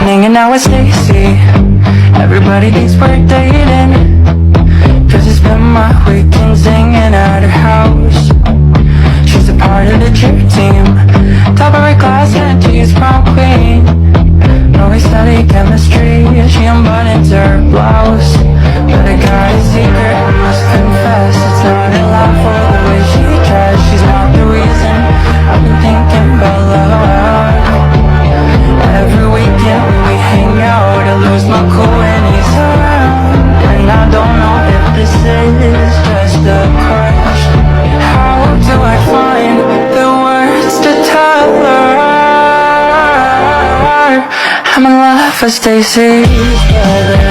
hanging out with Stacy. Everybody thinks we're dating, 'cause I spend my weekends hanging at her house. She's a part of the cheer team, top of her class and she's prom queen. No, we study chemistry, she unbuttons her blouse. But I got a secret, I must confess. It's not a lie for the way she tries. She's not the reason I've been thinking about love. Every weekend when we hang out, I lose my cool when he's around. And I don't know if this is just a crush. How do I find the words to tell her I'm in love with Stacy's brother?